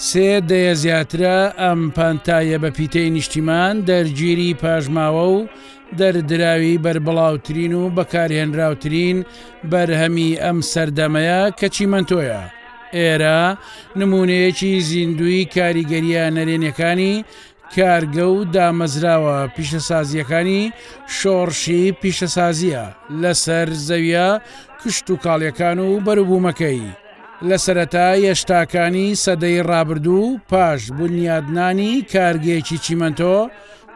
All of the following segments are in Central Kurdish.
سێ دەیە زیاترە ئەم پانتایە بە پیتەی نیشتیمان دەرگیری پاژماوە و دەردراوی بربڵاوترین و بەکارهێنراوترین بەرهەمی ئەم سەردەمەیە کە چیمەنتۆیە. ئێرە نمونەیەکی زیندوی کاریگەریە نەرێنیەکانی کارگە و دامەزراوە پیشەسازیەکانی شۆڕشی پیشەسازیە لەسەر زەویە کشت و کاڵیەکان و بەروبوومەکەی. لە سەرەتای هێشتاکانی سەدەی ڕابردوو پاش بنیادنانی کارگێکی چیمەنتۆ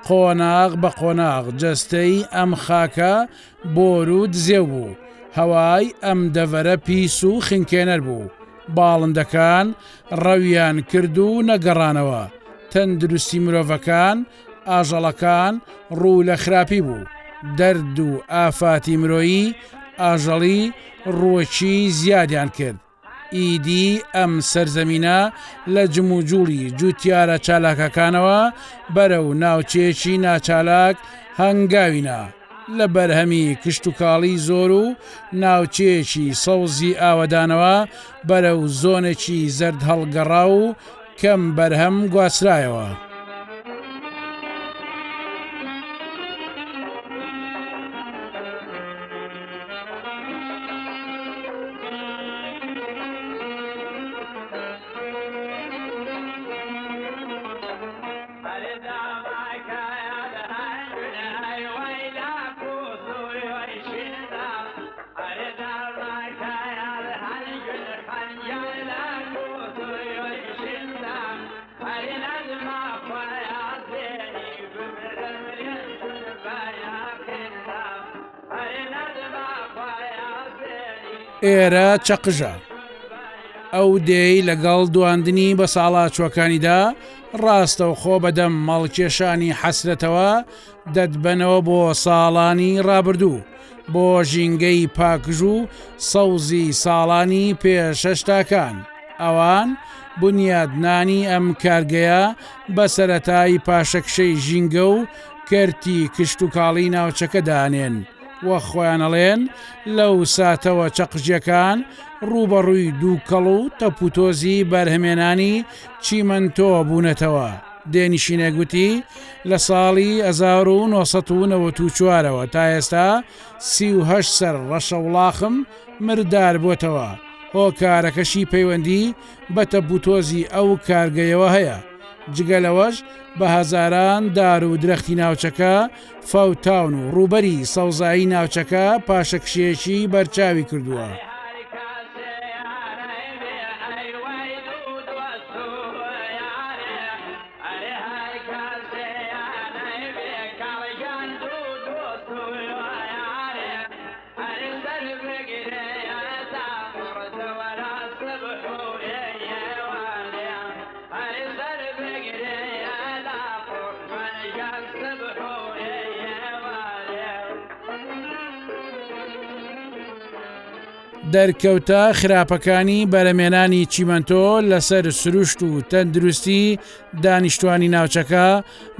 قۆناغ بە قۆناغ جەستەی ئەم خاکە بۆر و دزێو بوو. هەوای ئەم دەڤەرە پیس و خنکێنەر بوو. باڵندەکان ڕەویان کرد و نەگەڕانەوە. تەندروستی مرۆڤەکان ئاژەڵەکان ڕوو لە خراپی بوو. دەرد و ئافاتی مرۆیی ئاژەڵی ڕووەکی زیادیان کرد. ئیدی ئەم سەرزەمینە لە جموجوڵی جوتیارە چالاکەکانەوە بەرەو ناوچێکی ناچالاک هەنگاوینە لە بەرهەمی کشت و کاڵی زۆر و ناوچێکی سەوزی ئاوەدانەوە بەرەو زۆنێکی زەرد هەڵگەڕا و کەم بەرهەم گواسرایەوە. ئێرە چەقژە. ئەو دێی لەگەڵ دواندنی بە ساڵا چوەکانیدا ڕاستەوخۆ بەدەم مەڵکێشانی حەسرەتەوە دەدبەنەوە بۆ ساڵانی ڕابردوو بۆ ژینگەی پاکژ و سەوزی ساڵانی پێشەشتاکان. ئەوان بنیادنانی ئەم کارگەیە بە سەرەتای پاشەکشەی ژینگە و کەرتی کشت و کاڵی ناوچەکە دانێن وە خۆیانەڵێن لەو ساتەوە چەقژیەکان ڕوبەڕووی دووکەڵ و تەپوتۆزی بەرهەمێنانی چیمەنتۆ بوونەتەوە. دێنیشینە گوتی لە ساڵی 1994ەوە تا ئێستا 38 سەر ڕەشە وڵاخم مردار بۆتەوە. هۆکارەکەشی پەیوەندی بە تەپوتۆزی ئەو کارگەیەوە هەیە. جگەلەوەش بە هەزاران دار و درەختی ناوچەکە فەوتاون و ڕوبەری سەوزایی ناوچەکە پاشەکشێکی بەرچاوی کردووە. دەرکەوتە خراپەکانی بەرەمێنانی چیمەنتۆ لەسەر سروشت و تەندروستی دانیشتوانی ناوچەکە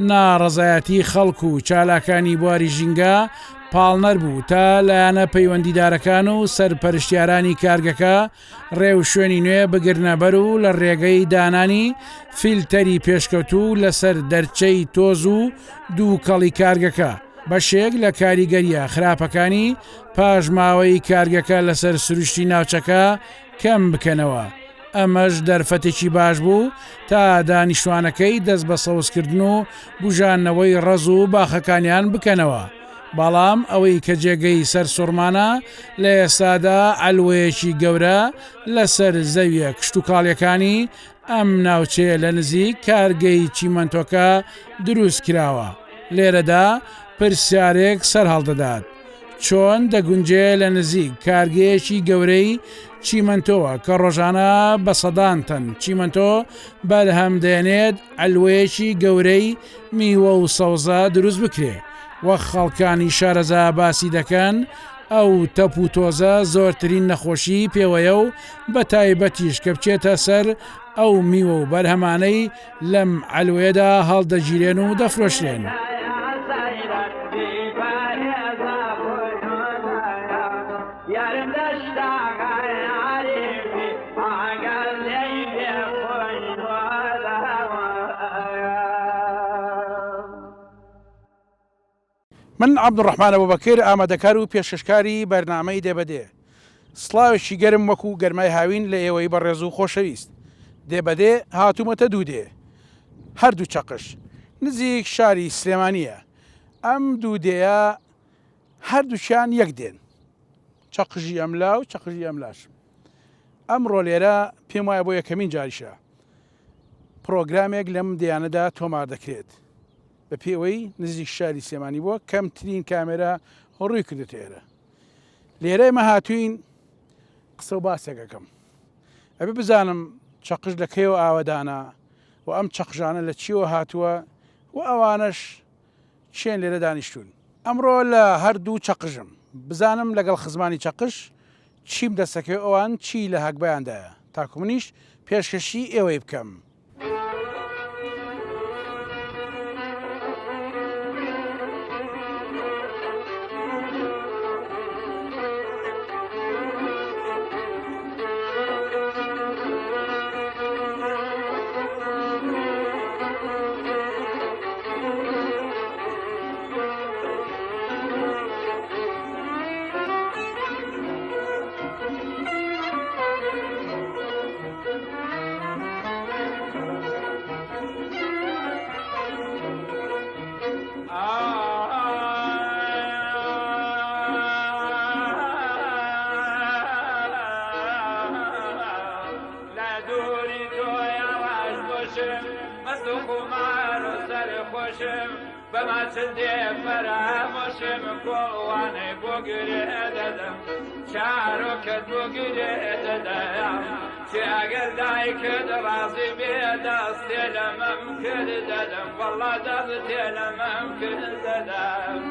ناڕەزایەتی خەڵک و چالاکانی بواری ژینگە پاڵنەر بوو تا لایەنە پەیوەندیدارەکان و سەرپەرشتیارانی کارگەکە ڕێو شوێنی نوێ بگرنەبەر و لە ڕێگەی دانانی فیلتەری پێشکەوتوو لەسەر دەرچەی تۆز و دووکەڵی کارگەکە بەشێک لە کاریگەریە خراپەکانی پاژماوەی کارگەکە لەسەر سروشتی ناوچەکە کەم بکەنەوە. ئەمەش دەرفەتێکی باش بوو تا دانیشتوانەکەی دەست بە سەوزکردن و بژانەوەی ڕەز و باخەکانیان بکەنەوە. بەڵام ئەوەی کە جێگەی سەر سوورمانە لە ئێستادا ئەلوەیەکی گەورە لەسەر زەویە کشت و کاڵیەکانی ئەم ناوچەیە لە نزیک کارگەی چیمەنتۆکە دروست کراوە. لێرەدا پرسیارێک سەر هەڵدەدات: چۆن دەگونجێ لە نزیک کارگەیەکی گەورەی چیمەنتۆوە کە ڕۆژانە بە سەدان تەن چیمەنتۆ بەرهەمدێنێت ئەلوەیەکی گەورەی میوە و سەوزە دروست بکرێ؟ وەک خەڵکانی شارەزا باسی دەکەن ئەو تەپ و تۆزە زۆرترین نەخۆشی پێوەیە و بە تایبەتیش کە بچێتە سەر ئەو میوە و بەرهەمانەی لەم ئەلوێدا هەڵدەگیرێن و دەفرۆشرێن. من عەبدوڕەحمان ئەبوبەکر ئامادەکار و پێشکەشکاری بەرنامەی دێبەدێ. سڵاوێکی گەرم وەکو گەرمای هاوین لە ئێوەی بەڕێز و خۆشەویست. دێبەدێ هاتوومەتە دوو دێ، هەردوو چەقش نزیک شاری سلێمانیە. ئەم دوو دێیە هەردووچیان یەک دێن، چەقژی ئەملا و چەقژی ئەملاش. ئەمڕۆ لێرە پێم وایە بۆ یەکەمین جاریشە پرۆگرامێک لەم دێیانەدا تۆمار دەکرێت بە پێوەی نزیک شاری سلێمانی بووە کەمترین کامێرە ڕووی کردێتە ئێرە. لێرە ئێمە هاتووین قسە و باسێکەکەم ئەبێ بزانم چەقژ لەکەیەوە ئاوەدانە و ئەم چەقژانە لە چیەوە هاتووە و ئەوانش چێن لێرە دانیشتون. ئەمڕۆ لە هەردوو چەقژم بزانم لەگەڵ خزمانی چەقش چیم دەسەکەی ئەوان چی لە هەکبەیاندایە تاکو منیش پێشکەشی ئێوەی بکەم. بەما چندێ فەرامۆشم کۆڵوانەی بۆ گرێ دەدەم چارۆکەت بۆ گرێ دەدەم چێ ئەگەر دایکت ڕازی بێ دەستێ لەمەم کرد دەدەم وەڵڵا دەستێ لەمەم کرد دەدەم.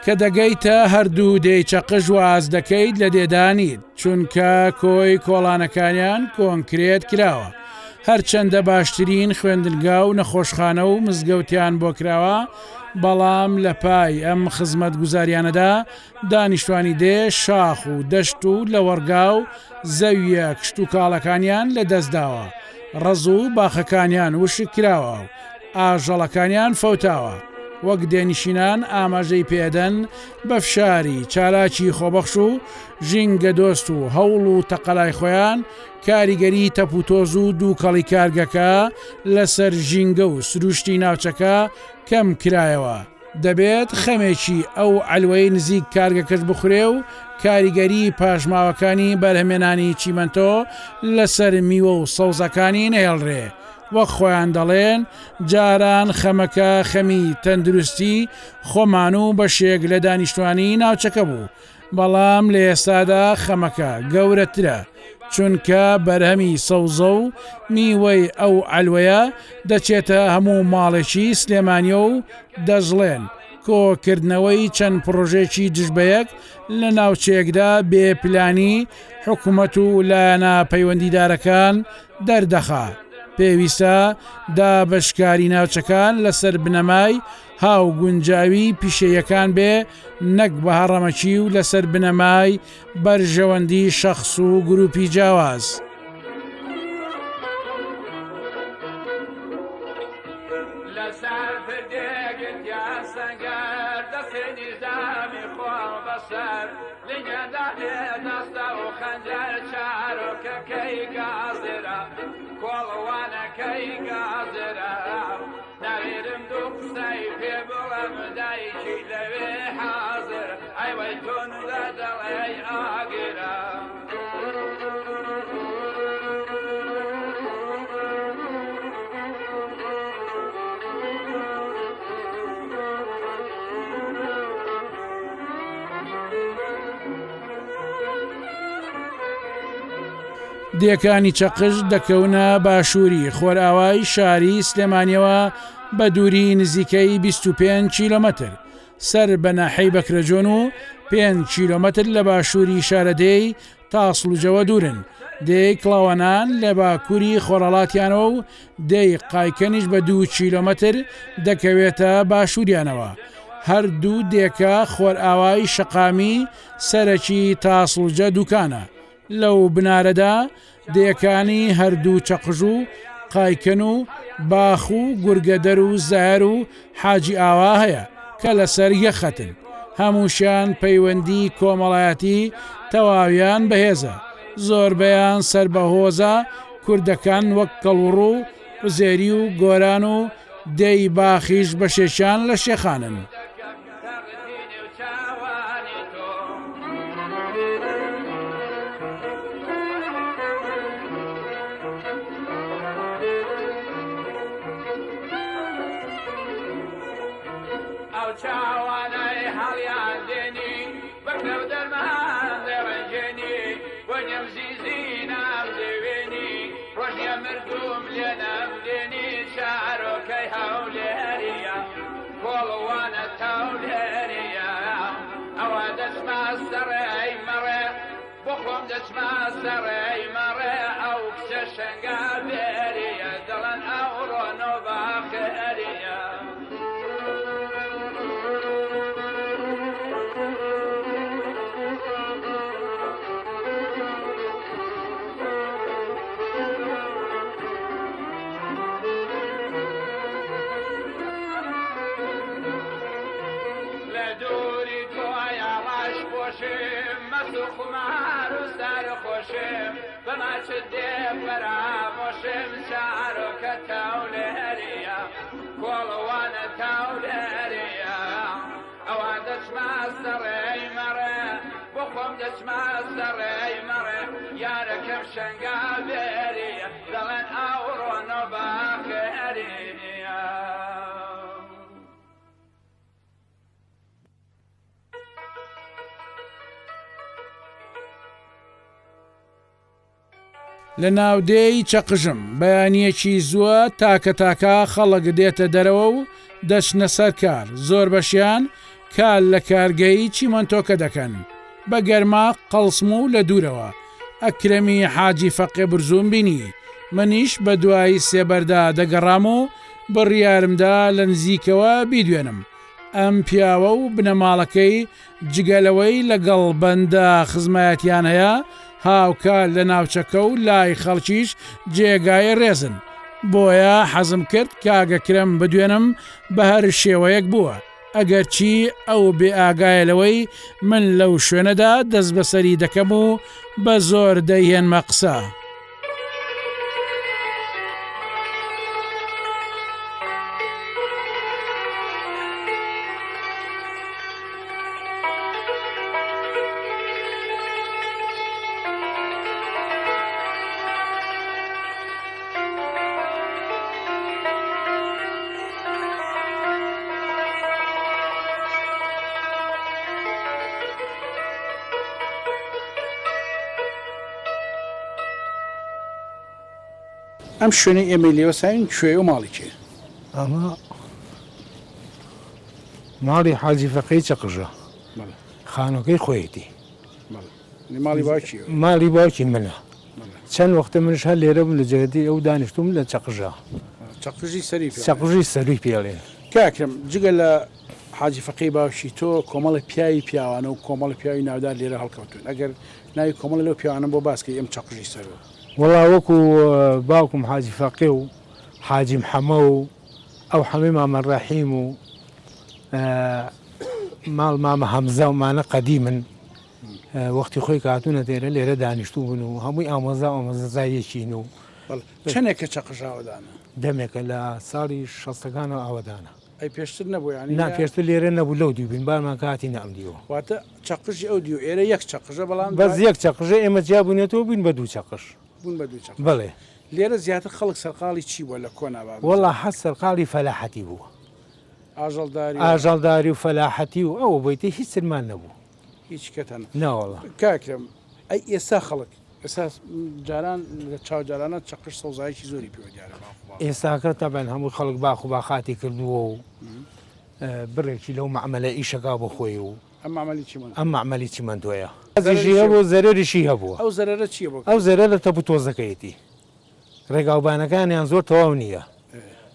کە دەگەیتە هەردوو دێی چەقژ واز دەکەیت لە دێدانیت چونکە کۆی کۆڵانەکانیان کۆنکرێت کراوە. هەرچەندە باشترین خوێندنگا و نەخۆشخانە و مزگەوتیان بۆ کراوە، بەڵام لە پای ئەم خزمەت گوزاریانەدا دانیشتوانی دێ شاخ و دەشت و لە وەرگاو زەویە کشت و کاڵەکانیان لە دەستداوە، ڕەز و باخەکانیان وشک کراوە و ئاژەڵەکانیان فەوتاوە. وەک دێنیشینان ئاماژەی پێدەن بە فشاری چالاکی خۆبەخش و ژینگە دۆست و هەوڵ و تەقەلای خۆیان کاریگەری تەپوتۆز و دووکەڵی کارگەکە لەسەر ژینگە و سروشتی ناوچەکە کەم کرایەوە. دەبێت خەمێکی ئەو ئەلوەی نزیک کارگەکەش بخورێ و کاریگەری پاشماوەکانی بەرهەمێنانی چیمەنتۆ لەسەر میوە و سەوزەکانی نەهێڵڕێ. وەک خۆیان دەڵێن جاران خەمەکە خەمی تەندروستی خۆمان و بەشێک لە دانیشتوانی ناوچەکە بوو، بەڵام لە ئێستادا خەمەکە گەورەترە چونکە بەرهەمی سەوزە و میوەی ئەو ئەلوەیە دەچێتە هەموو ماڵێکی سلێمانیە و دەژڵێن کۆکردنەوەی چەند پرۆژێکی دژبەیەک لە ناوچەیەکدا بێپلانی حکوومەت و لایەنە پەیوەندیدارەکان دەردەخات. پێویستە دابەشکاری ناوچەکان لەسەر بنەمای هاو گونجاوی پیشەیەکان بێ، نەک بە هەڕەمەکی و لەسەر بنەمای بەرژەوەندی شەخص و گروپی جیاواز. کۆڵوانەکەی گازرا ناوێرم دوو قسەی پێ بڵێم دایکی لەوێ حازر ئەیوەی تۆن لە دەڵێ ئاگرا. دێکانی چەقژ دەکەونە باشووری خۆرئاوای شاری سلێمانیەوە بە دووری نزیکەی 25 کیلۆمەتر سەر بەناحەی بەکرەجۆن و 5 کیلۆمەتر لە باشووری شارەدەی تاسڵوجەوە دوورن. دەی کڵاوانان لە باکووری خۆڕەڵاتیانەوە و دەی قایکەنیش بە 2 کیلۆمەتر دەکەوێتە باشووریانەوە. هەردوو دێکە خۆرئاوای شەقامی سەرەکی تاسڵجە دووکانە. لەو بنارەدا دێکانی هەردوو چەقژ و قایکەن و باخ و گورگەدەر و زەهەر و حاجی ئاوا هەیە کە لەسەر یەخەتن. هەمووشیان پەیوەندی کۆمەڵایەتی تەواویان بەهێزە. زۆربەیان سربەهۆزە کوردەکان وەک کەڵوڕ و زێری و گۆران و دەی باخیش بەشێشان لە شێخانن. چاوانەی هەڵیان دێنی بەکرە و دەرمان دەڕەنجێنی بۆ نێوزیزی نامدەوێنی ڕۆژیە مردوم لێ نەمدێنی چارۆکەی هەولێریە کۆڵوانە تاولێریە ئەوە دەچما سەڕێی مەڕێ بۆ خۆم دەچما سەڕێی مەڕێ ئەو کچە شەنگا بێریە دەڵێن ئەو ڕۆنۆ باخێریە خمار و سر خوشم بماچ دێ فرامۆشم چارۆکە تاولێریە کۆڵوانە تاولێریە ئەوە دەچما سەڕێی مەڕێ بۆ خۆم دەچما سەڕێی مەڕێ یارەکەم شەنگا بێریە دەڵێن ئەو ڕۆنۆ باخێریە لە ناودێی چەقژم بەیانیەکی زووە تاکە تاکە خەڵک دێتە دەرەوە و دەچنە سەر کار. زۆر بەشیان کال لە کارگەی چیمەنتۆکە دەکەن بە گەرما قەڵسم و لە دوورەوە. ئەکرەمی حاجی فەقێ برزوم بینی منیش بە دوایی سێبەردا دەگەڕام و بڕیارمدا لە نزیکەوە بیدوێنم. ئەم پیاوە و بنەماڵەکەی جگەلەوەی لەگەڵ بەندە خزمەتیان هەیە هاوکار لە ناوچەکە و لای خەڵکیش جێگای ڕێزن. بۆیە حەزم کرد کاگەکرم بدوێنم بە هەر شێوەیەک بووە. ئەگەر چی ئەو بێ ئاگایلەوەی من لەو شوێنەدا دەست بەسەری دەکەم و بە زۆر دەیهێنمە قسە. ئەم شوێنەی ئێمە لێوە ساین کوێ و ماڵێکێ؟ ئەمە ماڵی حاجی فەقەی چەقژە خانۆکەی خۆیەتی ماڵی باوکی ماڵی باوکی منە. چەند وەختە منش هەر لێرە بووم لە جێگەتی ئەو دانیشتوم لە چەقژە چەقژی سەروی پێڵێن. کاکرم جگە لە حاجی فەقەی باوکی تۆ کۆمەڵی پیاوی پیاوانە و کۆمەڵی پیاوی ناودار لێرە هەڵکەوتون. ئەگەر ناوی کۆمەڵی لەو پیاوانە بۆ باسکەی ئەم چەقژی سەرەوە وەڵا وەکو باوکم حاجی فەقێ و حاجی محەمە و ئەو هەمووی مامە ڕەحیم و ماڵ مامە هەمزە و مانە قەدی من وەختی خۆی کاتوونە تێرە لێرە دانیشتوو بوون و هەمووی ئامۆزایەکین و چەندێکە چەقژاوەدانە دەمێکە لە ساڵی 60ەکانەوە ئاوەدانە. ئەی پێشتر نەبوو ینی نا پێشتر لێرە نەبوو لەو دیوبین بارمان کاتی نامدیەوە واتە چەقژی ئەو دیو ئێرە یەک چەقژە بەڵام بەس یەک چەقژە ئێمە جیابوونێتەوە بووین بە دوو چەقش بوون بە دوو چەق. بڵێ لێرە زیاتر خەڵک سەرقاڵی چی بووە لە کۆناوە؟ وەڵا حەز سەرقاڵی فەلاحەتی بووە، ئاژەڵداری و فەلاحەتی و ئەوە بۆیتە هیچ سرمان نەبوو هیچ کەتەن ناوەڵە. کاکرم ئەی ئێستا خەڵک ئێستا جاران لە چاوجارانە چقش سەوزایکی زۆری پێوە دیارە باخ ئێستاکە تەبەن هەموو خەڵک باخ و باخاتی کردووە و بڕێکی لەو معمەلە ئیشەکا بۆ خۆی و ئەم عملی چی ئەم معمەلی چیمەندۆیە زیژی هەبوو زەرریشی هەبووە ئەو زەرەرە چییە بۆ ئەو زەرە لە تەبوو تۆزەکەیەتی ڕێگاوبانەکانیان زۆر تەواو نییە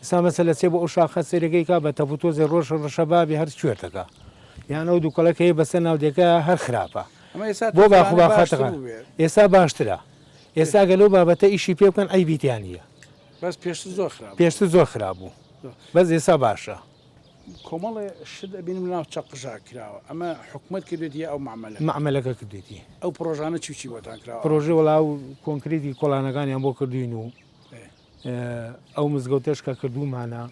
ئستا مەسە لە چێ بۆ ئەو شاخە سێرەکەی کا بە تەبوو تۆزی ڕۆژ ڕەشەبابی هەر کوێتەکە یان ئەو دووکەڵەکەی بەسەر ناودێکە هەر خراپە بۆ باخ و باخاتەکان ئێستا باشترە ئێستا گەلەو بابەتە ئیشی پێ بکەن ئەیبییتیانە بەس پێشتر زۆر خراپ پێشتر زۆر خراپ بوو بەس ئێستا باشە کۆمەڵێ شت بینم ناو چقژا کراوە ئەمە حکومت کردێتی ئەو معمەلە معمەلەکە کردێتی ئەو پرۆژانە چی بۆتان کراوە پرۆژه وڵاو کۆنکریتی کۆڵانەکانیان بۆ کردوین و ئەو مزگەوتەشکە کردومانە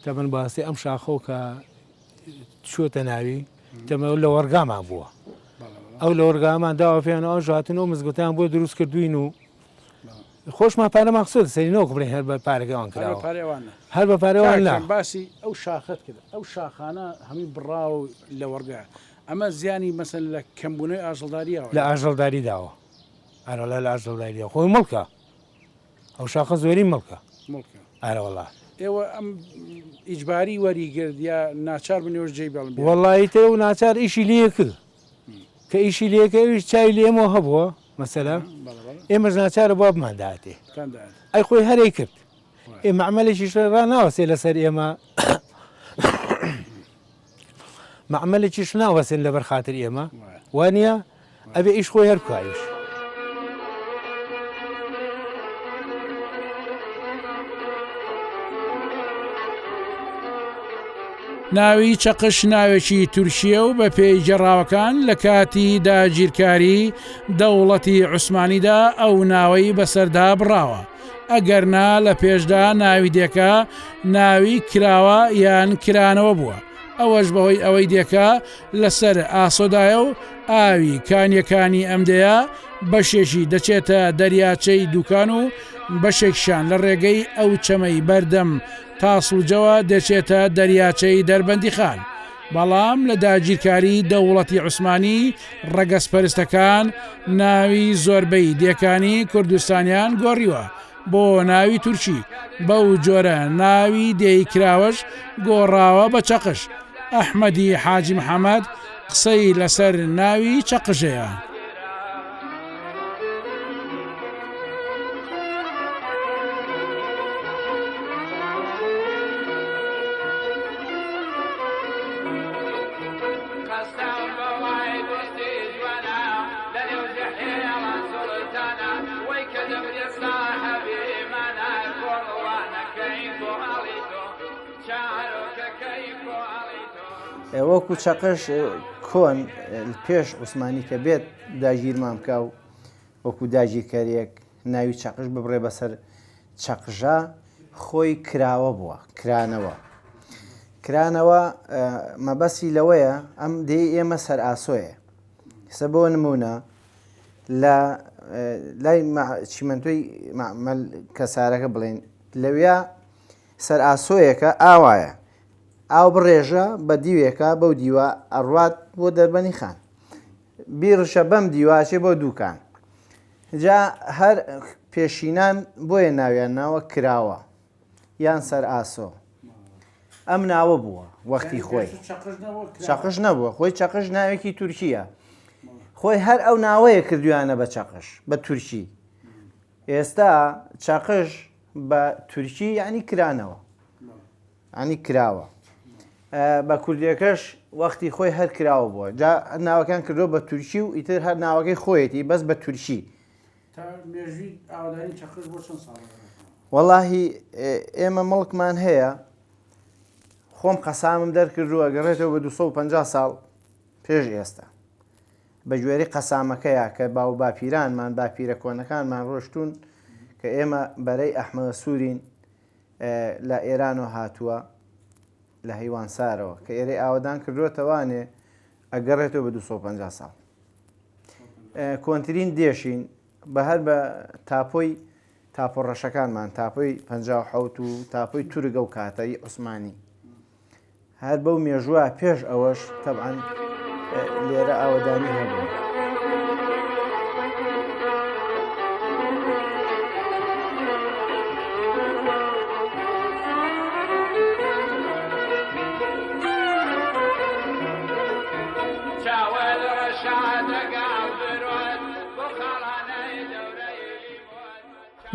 تەبەن باسی ئەم شاخۆ کە چۆتە ناوی تەمە لە وەرگامان بووە ئەو لە وەرگامان داوە پێیانەوە ژاتنەوە مزگەوتیان بۆ دروست کردوین و خۆشمان پارە مەخسوود سەرینەوە بڵێ هەر بە پارەکەیان کراوە هەر بە پارەوان لا باسی ئەو شاخت کرد ئەو شاخانە هەمی بڕاو لە وەرگا ئەمە زیانی مەسەن لە کەمبوونەوەی ئاژەڵداریەوە لە ئاژەڵداری داوە ئەرە لە ئاژەڵداریە خۆی مڵکە ئەو شاخە زۆری مڵکە ئارەوەڵا ئێوە ئەم ئیجباری وەریگرد یا ناچار بنێوەش جێی بڵم وەڵی تێ و ناچار ئیشی لێ کرد کە ئیشی لێکەویش چای لێمەوە هەبووە مەسەلا ئێمەش ناچارە بۆ بماندااتێ ئەی خۆی هەرەی کرد ئێمە عملێکیش ڕ ناوەسێ لەسەر ئێمە معمەلێکیش ناوەسێن لە بەرخاتر ئێمە وانە ئەبێ ئیش خۆی هەر بکایش ناوی چەقش ناوێکی تورکیە و بە پێی جێڕاوەکان لە کاتی داگیرکاری دەوڵەتی عوسمانیدا ئەو ناوەی بەسەردا بڕاوە ئەگەرنا لە پێشدا ناوی دێکە ناوی کراوە یان کرانەوە بووە ئەوەش بەهۆی ئەوەی دێکە لەسەر ئاسۆدایە و ئاوی کانیەکانی ئەمدەیە بەشێکی دەچێتە دەریاچەی دوکان و بەشێکشان لە ڕێگەی ئەو چەمەی بەردەم تاسڵجەوە دەچێتە دەریاچەی دەربەندی خان بەڵام لە داگیرکاری دەوڵەتی عوسمانی ڕەگەسپەرستەکان ناوی زۆربەی دێکانی کوردستانیان گۆڕیوە بۆ ناوی تورکی بەو جۆرە ناوی دێیکراوەش گۆڕاوە بە چەقش ئەحمەدی حاجی محەممەد قسەی لەسەر ناوی چەقژەیە وەکو چەقش کۆن پێش عوسمانی کە بێت داگیرمان بکە و وەکو داگیرکاریەک ناوی چەقش ببڕێ بەسەر چەقژە خۆی کراوە بووە کرانەوە مەبەسی لەوەیە ئەم دێ ئێمە سەر ئاسۆیە سە بۆ نمونە لە لای چیمەندۆی کەسارەکە بڵێن لەویا سەر ئاسۆیەکە ئاوایە ئاو بڕێژە بە دیوێکە بەو دیوە ئەڕوات بۆ دەربەنی خان بیڕشە بەم دیواچێ بۆ دووکان جا هەر پێشینان بۆیە ناویان ناوە کراوە یان سەر ئاسۆ ئەم ناوە بووە وەختی خۆی چەقش نەبووە خۆی چەقش ناوێکی تورکیە خۆی هەر ئەو ناوەیە کردویانە بە چەقش بە تورکی ئێستا چەقش بە تورکی یعنی کرانەوە ینی کراوە بە کوردیەکەش وەختی خۆی هەر کراوە بووە جا ناوەکان کردۆ بە تورکی و ئیتر هەر ناوەکەی خۆیەتی بەس بە تورکی وەڵاهی ئێمە مڵکمان هەیە خۆم قەسامم دەرکردووە گەڕێتەوە بە 250 ساڵ پێش ئێستا بە گوێرەی قەسامەکەیە کە باو باپیرانمان باپیرە کۆنەکانمان ڕۆشتون کە ئێمە بەرەی ئەحمەدە سوورین لە ئێرانەوە هاتووە لە هەیوانسارەوە کە ئێرەی ئاوەدان کردوێتەوانێ ئەگەڕێتەوە بە 250 ساڵ کۆنتترین دێشین بە هەر بە تاپۆی تاپۆڕەشەکانمان تاپۆی 57 و تاپۆی تورگە و کاتەی عوسمانی هەر بەو مێژووە پێش ئەوەش تەبعاً لێرە ئاوەدانی هەبوو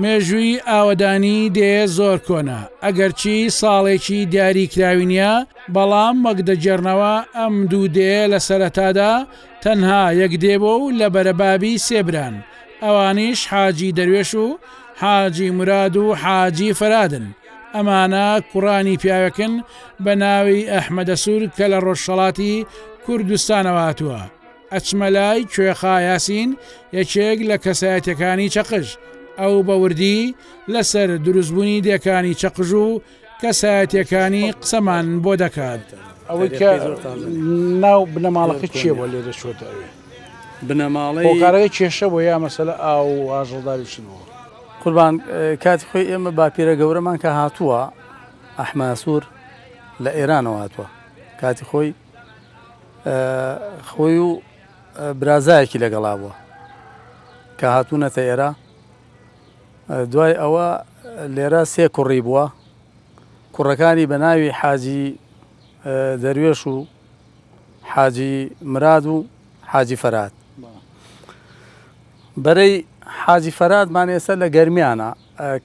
مێژووی ئاوەدانی دێ زۆر کۆنا ئەگەرچی ساڵێکی دیاریکراوی نییە بەڵام مەگدەجێڕنەوە ئەم دوو دێ لە سەرەتادا تەنها یەک دێبۆ و لە بەرەبابی سێبران ئەوانیش حاجی دەروێش و حاجی مراد و حاجی فەرادن ئەمانە کوڕانی پیاوەکن بە ناوی ئەحمەدە سوور کە لە ڕۆژهەڵاتی کوردستانەوە هاتووە ئەچمە لای کوێخا یاسین یەکێک لە کەسایەتەکانی چەقژ ئەو بەوردی لەسەر دروستبوونی دێکانی چەقژ و کەسایەتەکانی قسەمان بۆ دەکات ئەوەی کە ناو بنەماڵەکە چیە بۆ لێرە چۆتەوێ بنەماڵی هۆکارەکەی کێشە بۆ یا مەسەلە ئاو ئاژەڵداریشن بۆ قوربان کاتی خۆی ئێمە باپیرە گەورەمان کە هاتووە ئەحمەد سوور لە ئێرانەوە هاتووە کاتی خۆی خۆی و برازایەکی لەگەڵا بووە کە هاتوونەتە ئێرە دوای ئەوە لێرە سێ کوڕی بووە کوڕەکانی بە ناوی حاجی دەروێش و حاجی مراد و حاجی فەراد بەرەی حاجی فەرادمان ئێستا لە گەرمیانە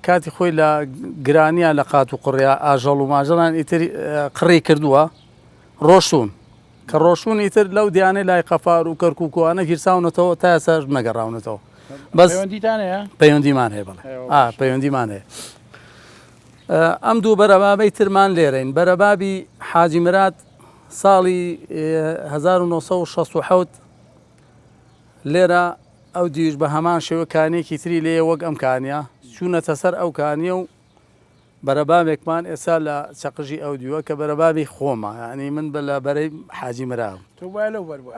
کاتی خۆی لە گرانیان لە قات و قڕیا ئاژەڵ و ماژەڵان ئیتر قڕی کردووە ڕۆشتون کە ڕۆشتون ئیتر لەو دیانەی لای قەفار و کەرکووکوانە گیرساونەتەوە تا ئێستا نەگەڕاونەتەوە بەس پەیوەندیمان هەیە بڵێ پەیوەندیمان هەیە ئەم دوو بەرەبابەی ترمان لێرەین بەرەبابی حاجی مراد ساڵی 1960 لێرە ئەو دیش بە هەمان شێوە کانێکی تری لێ وەک ئەم کانیە چوونەتە سەر ئەو کانیە و بەرەبابێکمان ئێستا لە چەقژی ئەو دیوە کە بەرەبابی خۆمە ینی من بە لە بەرەی حاجی مرا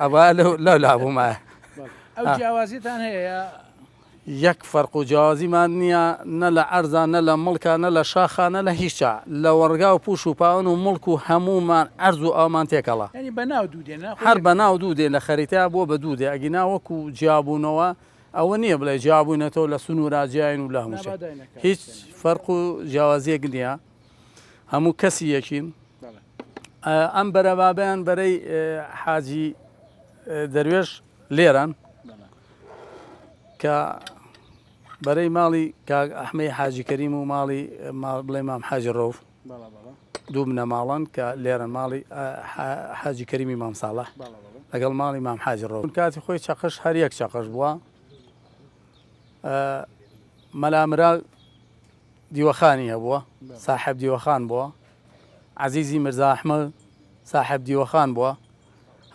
ئەوە لەو لابوومایە ئەو جیاوازیتان هەیە یەک فەرق و جیاوازیمان نییە نە لە عەرزە نە لە مڵکە نە لە شاخانە لە هیچە لە وەرگا و پوش و پاون و مڵک و هەمومان ئەرز و ئەومان تێکەڵە هەر بە ناو دوو دێ لە خەریتیا بۆ بە دوو دێ ئەگینا وەکو جیابوونەوە ئەوە نییە بڵێ جیابوونەتەوە لە سنووراجیاین و لە هەمووشە هیچ فەرق و جیاوازیەک نییە هەموو کەسی یەکین ئەم بەرەبابیان بەرەی حاجی دەروێش لێران کە بەرەی ماڵی کاک ئەحمەی حاجی کەریم و ماڵی بڵێ مام حاجی ڕۆف دوو بنەماڵن کە لێرە ماڵی حاجی کەریمی مام ساڵح لەگەڵ ماڵی مام حاجی ڕۆف کاتی خۆی چەقش هەر یەک چەقش بووە مەلامرا دیوەخانی هەبووە ساحب دیوەخان بووە عەزیزی میرزا ئەحمەد ساحب دیوەخان بووە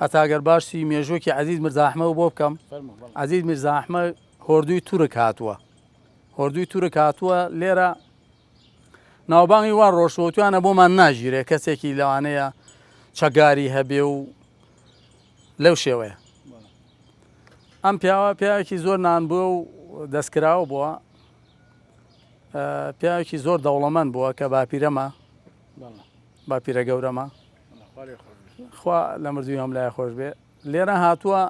هەتاگەر باشی مێژووکی عەزیز میرزا ئەحمەد بۆ بکەم عەزیز میرزا ئەحمەد هۆردووی تورک هاتووە هۆردووی تورک هاتووە لێرە ناوبانگی وا ڕۆژوەتوانە بۆمان ناژیرێ کەسێکی لەوانەیە چەگاری هەبێ و لەو شێوەیە ئەم پیاوە پیاوێکی زۆر نان بووە و دەستکراوە بووە پیاوێکی زۆر دەوڵەمەند بووە کە باپیرەمە باپیرە گەورەمە خوا لە مردووی هەم لای خۆش بێ لێرە هاتووە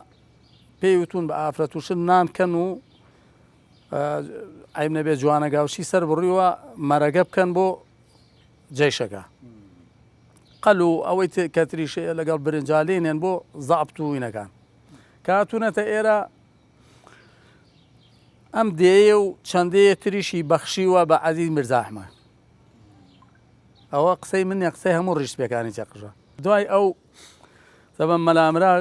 پێی وتون بە ئافرەتوشن نانکەن و ئەیم نەبێ جوانە گاوشی سەر بڕیوە مەرەگە بکەن بۆ جێشەکە قەل و ئەوەی کە تریشەیە لەگەڵ برنجالێنێن بۆ زابت و وینەکان کاتونەتە ئێرە ئەم دێیە و چەندەیە تریشی بەخشیوە بە عەزیز میرزا ئەحمەد ئەوە قسەی منە قسەی هەموو ڕیشتپێکانی چەقژە دوای ئەو زەبەن مەلامرا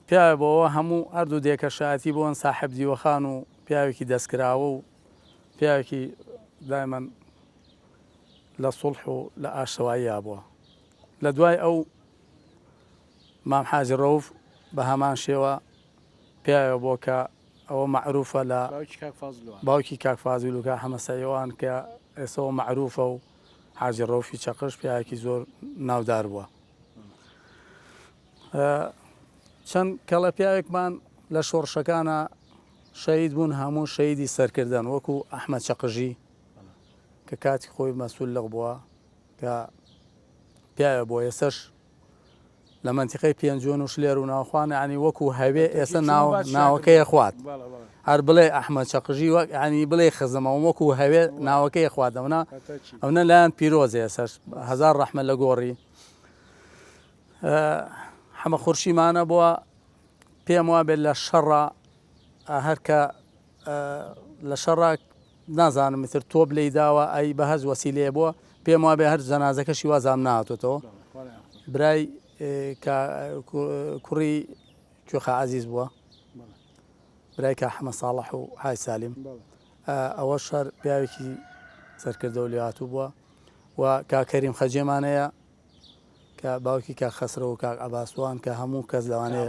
پیاوە بۆەوە هەموو هەردوو دێکەشایەتی بۆن ساحب دیوەخان و پیاوێکی دەستکراوە و پیاوێکی دایمەن لە سوڵح و لە ئاشەواییە بووە لە دوای ئەو مام حاجی ڕەوف بە هەمان شێوە پیاوە بۆ کە ئەوە معروفە لە باوکی کاک فازیل و کاک حەمەسەیەوان کە ئێسەوە معروفە و حاجی ڕەوفی چەقش پیاوێکی زۆر ناودار بووە چەند کەڵە پیاوێکمان لە شۆڕشەکانە شەهید بوون هەموو شەهیدی سەرکردن وەکو ئەحمەد چەقژی کە کاتی خۆی مەسوول لەغ بووە کە پیاوە بۆ ئێسەش لە منتیقەی پێنجۆن و شلێر و ناوخواانە عنی وەکو هەوێ ئێستا ناوەکەی خوات هەر بڵێ ئەحمەد چەقژی وەک عنی بڵێ خزمەوە وەکو هەوێ ناوەکەی خواتەوەنا ئەوە لایەن پیرۆزە ئێسەش هەزار ڕەحمە لە گۆڕی حەمە خورشیمانە بووە پێم وا بێت لە شەڕە هەرکە لە شەڕا نازانم مثل تۆ بلەی داوە ئەی بەهەز وەسیلەیە بووە پێم وا بێ هەر جەنازەکەشی وازام نهاتۆتەوە برای کوڕی کوێخە عەزیز بووە برای کە حەمە ساڵح و های سالیم ئەوە شەر پیاوێکی سەرکردە و لێهاتوو بووە و کاکەریم خەجێمانەیە کە باوکی کاک خەسرە و کاک عەباسوان کە هەموو کەس لەوانەیە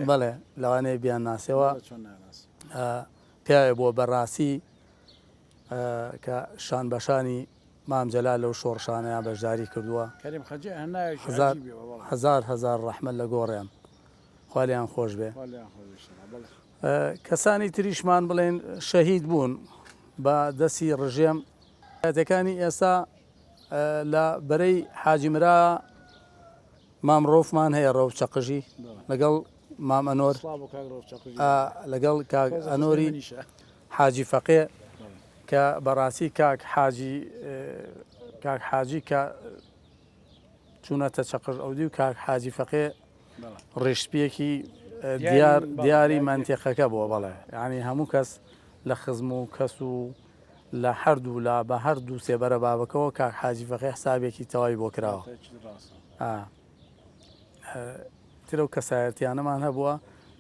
بەڵێ لەوانەیە بیان ناسیەوە پیاوێ بۆ بەڕاستی کە شان بەشانی مام جەلال لەو شۆڕشانەیە بەشداری کردووە هەزار ڕەحمەت لە گۆڕیان خوا لیان خۆش بێ کەسانی تریشمان بڵێن شەهید بوون بە دەستی ڕژێم کاتەکانی ئێستا لە بەرەی حاجی مرا مامڕۆفمان هەیە ڕەو چەقژی لەگەڵ مام ئەنۆر لەگەڵ کاک ئەنۆری حاجی فەقێ کە بەڕاستی کاک حاجی کە چوونەتە چەقژ ئەودی و کاک حاجی فەقێ ڕێشتپیەکی دیاری مانتێقەکە بووە بەڵێ یعنی هەموو کەس لە خزم و کەس و لە هەردوو لا بە هەردوو سێبەرە بابەکەەوە کاک حاجی فەقێ حسابێکی تەواوی بۆ کراوە ترە و کەسایەتیانەمان هەبووە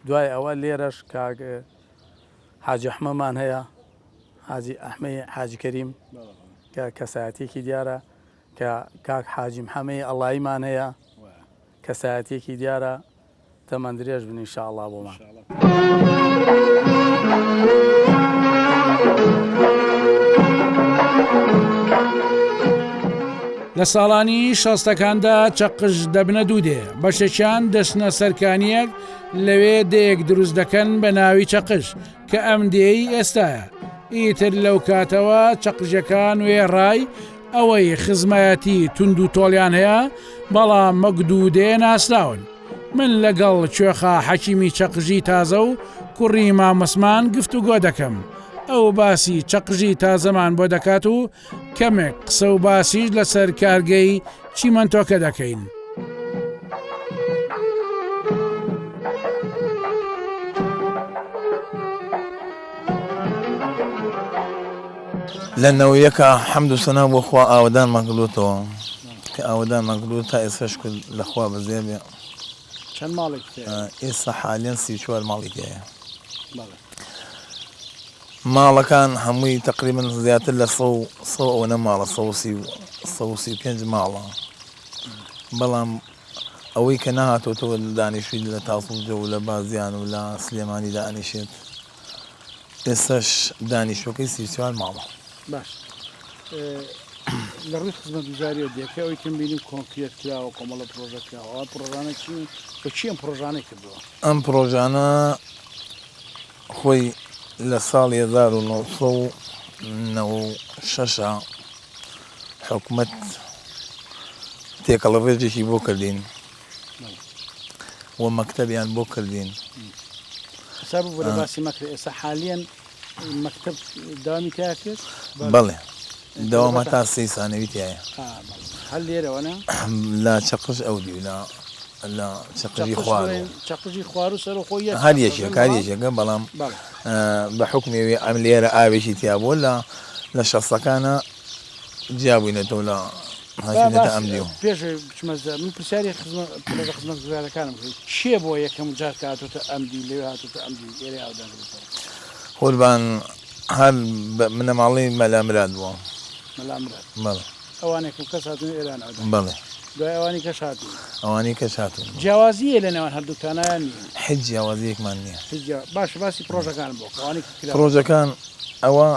دوای ئەوە لێرەش کاک حاجی ئەحمەمان هەیە حاجی ئەحمەی حاجی کەریم کە کەسایەتێکی دیارە کە کاک حاجی محەمەی ئەڵاییمان هەیە کەسایەتێکی دیارە تەمەند درێژ بن ئینشاءڵڵا بۆمان لە ساڵانی شەستەکاندا چەقژ دەبنە دوودێ بەشێکیان دەچنە سەرکانیەک لەوێ دەیەک دروست دەکەن بە ناوی چەقژ کە ئەم دێی ئێستایە ئیتر لەو کاتەوە چەقژەکان وێ ڕای ئەوەی خزمایەتی تونند و تۆڵیان هەیە بەڵام مەگدودێ ناسراون من لەگەڵ کوێخە حەکیمی چەقژی تازە و کوڕی مامەسمان گفتوگۆ دەکەم ئەو باسی چەقژی تازەمان بۆ دەکات و کەمێک قسە و باسیش لەسەر کارگەی چیمەنتۆکە دەکەین. لە نەوەیەکە حەمد و سەنا بۆ خوا ئاوەدان مەکردوتەوە کە ئاوەدان مەکردوت تا ئێستاش کرد لەخوا بەزێ بێ چەند ماڵێک ئێستا حالیان 34 ماڵێک هەیە ماڵەکان هەمووی تقریبن زیاتر لە 100 ئەوەنە ماڵە 135 ماڵە بەڵام ئەوەی کە نەهاتۆتەوە دانیشتوی لە تاسوجە و لە بازیان و لە سلێمانی دانیشێت ئێستاش دانیشتوەکەی 34 ماڵە باش لە ڕووی خزمەت گوزاریە دیەکە ئەوی کەم بینیم کۆنکرێت کراوە کۆمەڵە پرۆژەکراوە پرۆژانە بە چی ئەم پرۆژانەی کردووە ئەم پرۆژانە خۆی لە ساڵی 1996 حکومەت تێکەڵە ڕێژێکی بۆ کردین و مەکتەبیان بۆ کردین حساب بۆ لە باسی مەکرێت ئێستا حالیان مەکتەب داوامی تیا کرد بەڵێ دەوامە تا 3 سانەوی تایە هەل لێرەوەە لا چەقژ ئەودی لە چەقژی خوار چەقژی خوار و سەر خۆی هەر یەکێک کارێکێکە بەڵام بە حکمێوی ئەم لێرە ئاوێکی تیا بۆ لە شەستەکانە جیابووینێتەوە لە هەژینەتە ئەمدی و پێش من پرسیاری خزمەت گوزارەکانم چیە بۆ یەکەم جار کە هاتوتە ئەمدی لێ هاتوتە ئەمدی ئێرە ئاودان قوربان هەر منە ماڵی مەلامرات بووە مەلامرات ئەوانێکم کەس هاتون ئێران بەڵێ دوای ئەوانی کەش هاتون ئەوانی کەش هاتون جیاوازیە لە نێوان هەردووکانیان نیە هیچ جیاوازیەکمان نییە باش باسی پرۆژەکان بۆ پرۆژەکان ئەوە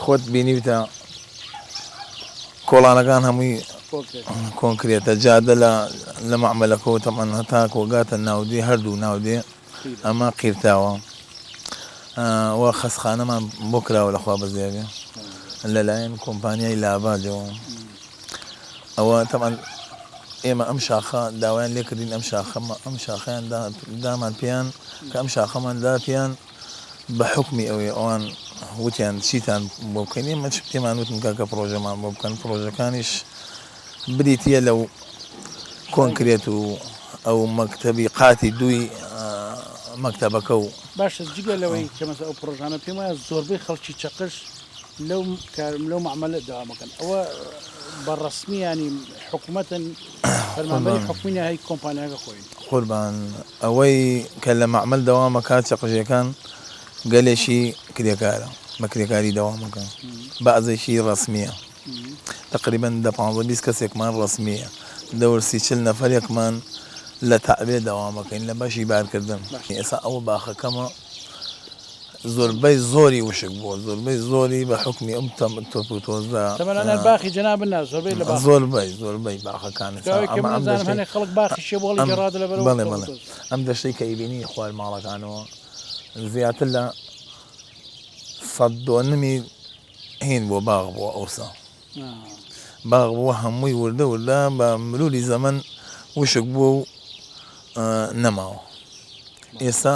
خۆت بینیتە کۆڵانەکان هەمووی کۆنکرێتە جادە لە مەعمەلەکەەوە تەمان هەتا کۆگاتە ناودێ هەردوو ناودێ ئەمە قیرتاوە وە خەسخانەمان بۆ کراوە لەخوا بەزێبێ لەلایەن کۆمپانیای لاباجەوە ئەوە تەمان ئێمە ئەم شاخە داوایان لێکردین ئەم شاخیان دامان پێیان کە ئەم شاخەماندا پێیان بە حکمی ئەوەی ئەوان وتیان چیتان بۆ بکەین ئێمە پێمان وتن کاکە پرۆژەمان بۆ بکەن پرۆژەکانیش بریتە لەو کۆنکرێت و ئەو مەکتەبی قاتی دووی مەکتەبەکە و باشە جگە لەوەی کە مەسە ئەو پرۆژانە پێم وایە زۆربەی خەڵکی چەقش لەو معاملە داوامەکەن ئەوە بەڕسمی ینی حکوومەتن فەرمانبەری حکومینە هەی کۆمپانیاکە خۆین قوربان ئەوەی کە لە معمل دەوامەکات چەقژەکان گەلێکی کرێکارە بە کرێکاری دەوامەکە بەعزێکی ڕسمیە تقریبا 15 کەسێکمان ڕسمیە دەورسی 40 نەفرێکمان لە تەعبێ دەوامەکەین لە بەشی بارکردن ئێستا ئەوە باخەکەمە زۆربەی زۆری وشک بووە زۆربەی زۆری بە حکمی ئەم تۆپوتۆزدا تەمەنانە باخی جەنابنا زۆربەی لە زۆربەی باخەکان هەنێ خەڵک باخی شێبڵی گەڕات لە بەڵێ ئەم دەشتەی کە ئیبینی خوار ماڵەکانەوە زیاتر لە 100 هین بۆ باغ بووە ئەوسا باغ بووە هەمووی وردە وردە بە مروری زەمن وشک بووە و نەماوە ئێستا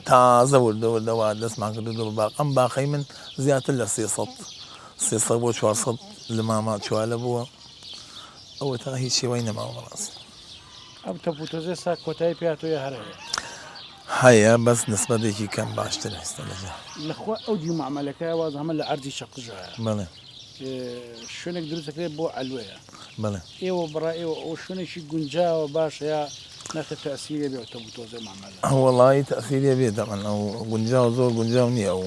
تازە وردەوردەوە دەستمان کردو باغ ئەم باخەی من زیاتر لە 300 بۆ 400 لە ماما چوالە بووە ئەوە تا هیچ شێوەی نەماوە بەڕاست ئەم تەپوتۆزێ سا کۆتایی پێاتۆیە هەرەیە هەیە بەس نسبەتێکی کەم باشتر هەستە لەجا لەخوا ئەو دی معاملەکە واز هەمە لە ئەرزی شەقژایە بەڵێ شوێنێک دروستەکرێت بۆ ئەلوەیە بەڵێ ئێوە بڕای ئێوە ئەو شوێنێکی گونجاوە باشە یا نەخە تەسیرێ بێ تەپوتۆزە معاملە وەڵی تەسیرێ بێت دەمەن ئەو گونجاو زۆر گونجاو نییە ئەو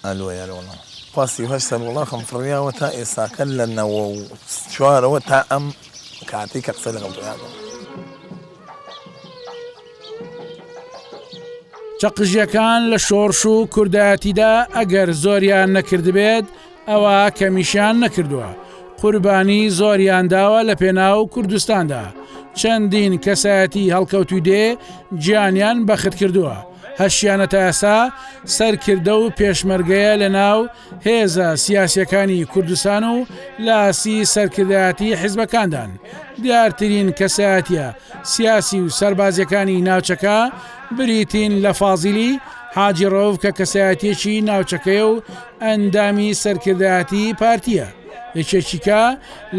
ئەلوەیە لەوەڵە پاسی هەش سەر وڵاخم فڕیاوە تا ئێساکە لە 94ەوە تا ئەم کاتی کە قسە لەگەڵ تویاگەم چەقژیەکان لە شۆڕش و کوردایەتیدا ئەگەر زۆریان نەکردبێت ئەوە کەمیشیان نەکردووە قوربانی زۆریان داوە لە پێناو کوردستاندا چەندین کەسایەتی هەڵکەوتوی دێ گیانیان بەخت کردووە هەشیانە تا ئێستا سەرکردە و پێشمەرگەیە لە ناو هێزە سیاسیەکانی کوردستان و لاسی سەرکردایەتی حیزبەکاندان دیارترین کەسایەتیە سیاسی و سەربازیەکانی ناوچەکە بریتین لە فازیلی حاجی ڕۆڤ کە کەسایەتێکی ناوچەکەی و ئەندامی سەرکردایەتی پارتیە یەکێکیکە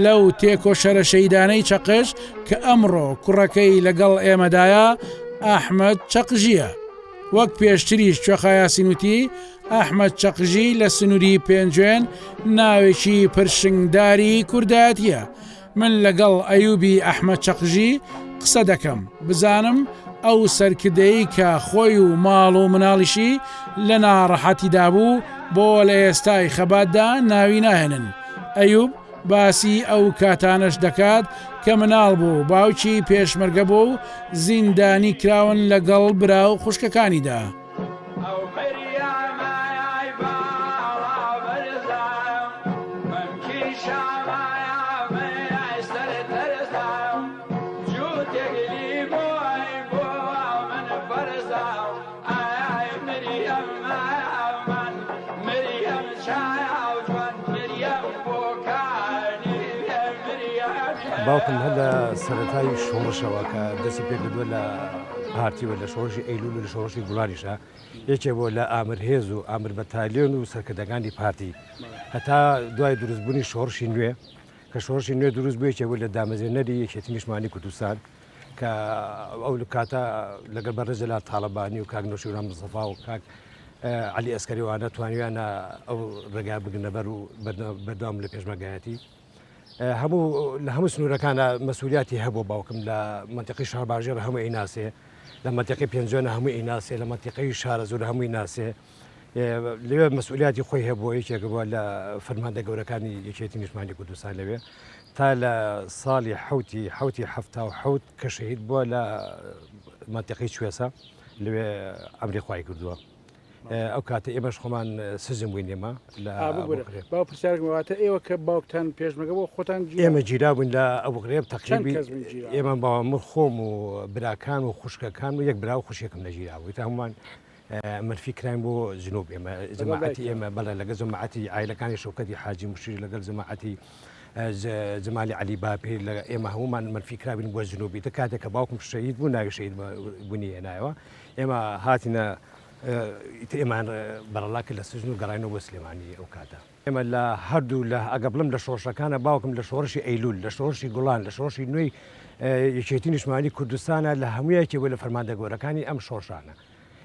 لەو تێکۆشەرە شەیدانەی چەقش کە ئەمڕۆ کوڕەکەی لەگەڵ ئێمەدایە ئەحمەد چەقژیە وەک پێشتریش کوێخایاسینوتی ئەحمەد چەقژی لە سنووری پێنجێن ناوێکی پرشنگداری کوردایەتیە من لەگەڵ ئەیوبی ئەحمەد چەقژی قسە دەکەم بزانم ئەو سەرکردەی کە خۆی و ماڵ و مناڵیشی لە ناڕەحەتیدا بوو بۆ لە ئێستای خەباتدا ناوی ناهێنن ئەیوب باسی ئەو کاتانەش دەکات کە مناڵ بوو باوکی پێشمەرگە بوو و زیندانی کراون لەگەڵ برا و خوشکەکانیدا باوکم هەر لە سەرەتای شۆڕشەوە کە دەستی پێکردووە لە پارتیوە لە شۆڕشی ئەیلول و لە شۆڕشی گوڵاریشە یەکێ بۆ لە ئامرهێز و ئامر بەتالیۆن و سەرکردەکانی پارتی هەتا دوای دروستبوونی شۆڕشی نوێ کە شۆڕشی نوێ دروست بووە یەکێ بوو لە دامەزێنەری یەکێتی نیشتمانی کوردستان کە ئەو کاتە لەگەڵ بەڕێزە لە تاڵەبانی و کاک نەوشیران مستەفا و کاک عەلی ئەسکەریوانە توانیویانە ئەو ڕێگا بگرنە بەر و بەردەوام لە پێشمەرگایەتی لە هەموو سنوورەکانە مەسئولیاتی هەبوو باوکم لە منتیقی شارباژێر هەموو ئیناسێ لە منتیقی پێنجۆنە هەموو ئیناسێ لە منتیقی شارەزۆر هەمووی ناسێ لەوێ مەسئولیاتی خۆی هەبووە یەکێک بووە لە فەرماندە گەورەکانی یەکێتی نیشتمانی کوردستان لەوێ تا لە ساڵی حوتی هەفتا و حوت کە شەهید بووە لە منتیقی کوێسە لەوێ ئەمری خوای کردووە ئەو کاتە ئێمەش خۆمان سزم بووین ئێمە باو پرسیارگەواتە ئێوە کە باوکتان پێشمەگە بۆ خۆتان ئێمە گیرا بووین لە ئەو غرێب تەقریبی ئێمە باوە من خۆم و براکان و خوشکەکان و یەک برا و خوشێکم لەگیرا بووی تا هەمومان منفی کراین بۆ جنوب ئێمە جەماعەتی ئێمە بەڵێ لەگەڵ جەماعەتی عایلەکانی شەوکەتی حاجی مشیری لەگەڵ جەماعەتی جمالی علی باپیر لە ئێمە هەمومان منفی کرابین بۆ جنوبی تا کاتێک کە باوکم شەهید بوو ناوی شەهید بوونی هێنایەوە ئێمە هاتینە ئێمان بەرەڵاکە لە سژن و گەڕینەوە سلێمانی ئەو کاتە ئێمە لە هەردوو لە ئەگەبڵم لە شۆڕشەکانە باوکم لە شۆڕشی ئەیلول لە شۆڕشی گوڵان لە شۆڕشی نوێی یەکێتی نیشتمانی کوردستانە لە هەموویەکی بۆ لە فەرماندە گەورەکانی ئەم شۆڕشانە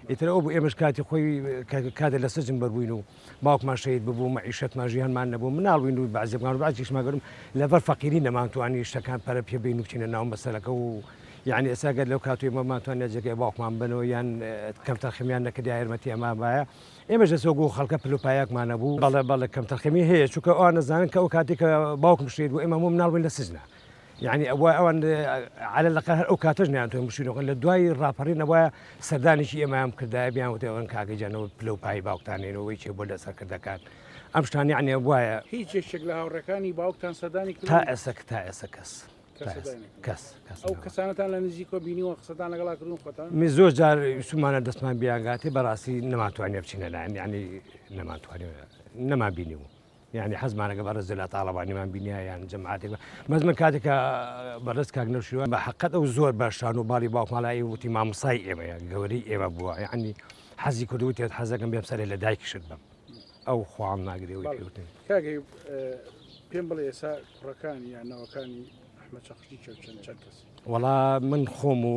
ئیتر ئەو بوو ئێمەش کاتی خۆی کاتێک لە سەجن بەربووین و باوکمان شەید ببوو مەعیشەتمان ژیانمان نەبوو مناڵبووین و بەعزیبمان و بەعزیشماگەرم لەبەر فەقیری نەمانتوانی شتەکان پەرە پێ بین و بچینە ناو مەسەلەکە و یعنی ئێساگەر لەو کاتوی مەماتوانێت جێگەی باوکمان بنەوە یان کەم تەرخەمیان نەکردی یارمەتی ئەمە باە ئێمەش دەسۆگو خەڵکە پلوپایەکمان نەبوو بەڵێ کەم تەرخەمی هەیە چونکە ئەوان نەزانن کە ئەو کاتێک کە باوکم شێت بوو ئێمە مناڵبووین لە سجنە یعنی ئەوان على الأقل هەر ئەو کاتەش نیانتوێن بشینەوە لە دوای ڕاپەڕی نەبووە سەردانێکی ئێمەیان کردای بیان وتێوەن کاگەجانەوە پلوپایی باوکتانێنەوەی چێ بۆ لەسەر کردەکان ئەم شتانی یعنی وایە هیچ یەکێک لە هاوڕەکانی باوکتان سەردانی کرد تا ئێستا کەس ئەو کەسانەتان لە نزیکۆ بینیوە قسەتان لەگەڵا کردون خۆتان می زۆر جار سومانە دەستمان بیاگاتی بەڕاستی نەماتوانێ بچینە لایەن یعنی نەمان بینیوە یعنی حەزمانەکە بەڕێز لە تاڵەبانیمان بینیە یان جەماعاتێک بەس من کاتێکە بەڕێز کاک نەوشیوە بە حەقەت ئەو زۆر باشان و باڵی باوکماڵایی وتی مامۆسای ئێمەیە گەوەری ئێمە بووە یعنی حەزی کردووتێت حەزەکەم بێم سەرێ لە دایکیشت بم ئەو خوام ناگرێەوەی پێوتن کاگەی پێم بڵێ ئێستا کوڕەکانی یان ناوەکانی ئەحمەد چەقشی چەند کەس وەڵا من خۆم و